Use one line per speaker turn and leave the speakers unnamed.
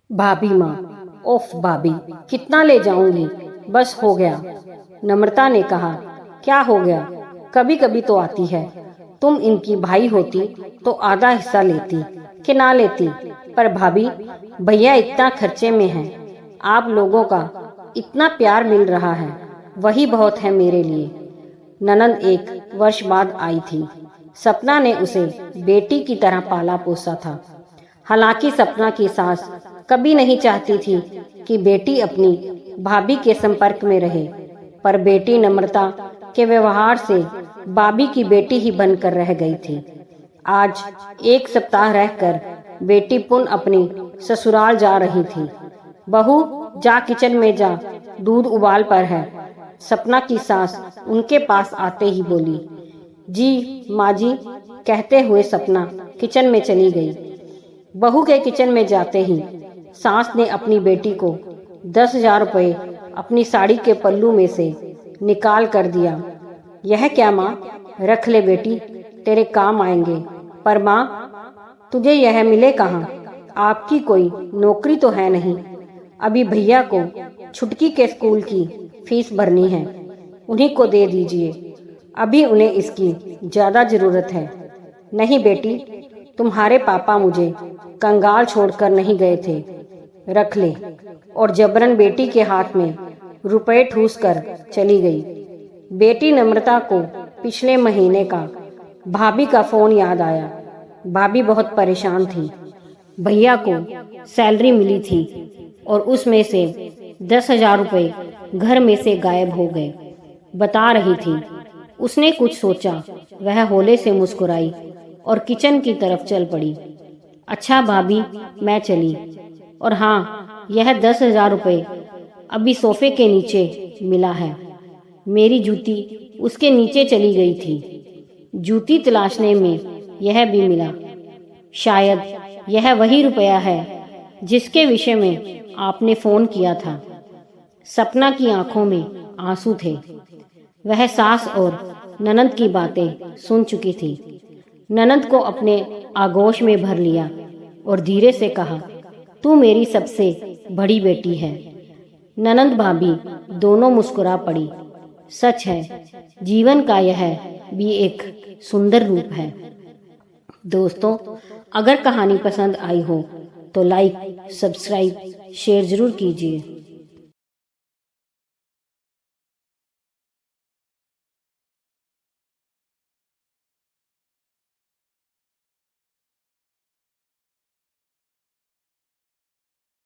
भाभी माँ, ओफ भाभी, कितना ले जाऊंगी, बस हो गया। नम्रता ने कहा, क्या हो गया, कभी कभी तो आती है। तुम इनकी भाई होती तो आधा हिस्सा लेती कि ना लेती। पर भाभी, भैया इतना खर्चे में हैं, आप लोगों का इतना प्यार मिल रहा है, वही बहुत है मेरे लिए। ननंद 1 वर्ष बाद आई थी। सपना ने उसे बेटी की तरह पाला पोसा था। हालांकि सपना की सास कभी नहीं चाहती थी कि बेटी अपनी भाभी के संपर्क में रहे, पर बेटी नम्रता के व्यवहार से भाभी की बेटी ही बनकर रह गई थी। आज 1 सप्ताह रहकर बेटी पुनः अपनी ससुराल जा रही थी। बहू, जा किचन में जा, दूध उबाल पर है। सपना की सास उनके पास आते ही बोली, जी माँ जी, कहते हुए सपना किचन में चली गई। बहू के किचन में जाते ही सास ने अपनी बेटी को 10,000 रुपये अपनी साड़ी के पल्लू में से निकाल कर दिया। यह क्या माँ, रख ले बेटी, तेरे काम आएंगे। पर माँ, तुझे यह मिले कहाँ, आपकी कोई नौकरी तो है नहीं। अभी भैया को छुटकी के स्कूल की फीस भरनी है, उन्हीं को दे दीजिए, अभी उन्हें इसकी ज़्यादा ज़रूरत है। नहीं बेटी, तुम्हारे पापा मुझे कंगाल छोड़कर नहीं गए थे, रख ले। और जबरन बेटी के हाथ में रुपए ठूस कर चली गई। बेटी नम्रता को पिछले महीने का भाभी का फोन याद आया। भाभी बहुत परेशान थी। भैया को सैलरी मिली थी और उसमें से 10,000 रुपये घर में से गायब हो गए, बता रही थी। उसने कुछ सोचा, वह होले से मुस्कुराई और किचन की तरफ चल पड़ी। अच्छा भाभी, मैं चली। और हाँ, यह 10,000 रुपये अभी सोफे के नीचे मिला है। मेरी जूती उसके नीचे चली गई थी। जूती तलाशने में यह भी मिला। शायद यह वही रुपया है जिसके विषय में आपने फोन किया था। सपना की आंखों में आंसू थे। वह सास और ननंद की बातें सुन चुकी थी। ननंद को अपने आगोश में भर लिया और धीरे से कहा, तू मेरी सबसे बड़ी बेटी है। ननंद भाभी दोनों मुस्कुरा पड़ी। सच है, जीवन का यह भी एक सुंदर रूप है। दोस्तों, अगर कहानी पसंद आई हो तो लाइक, सब्सक्राइब, शेयर जरूर कीजिए।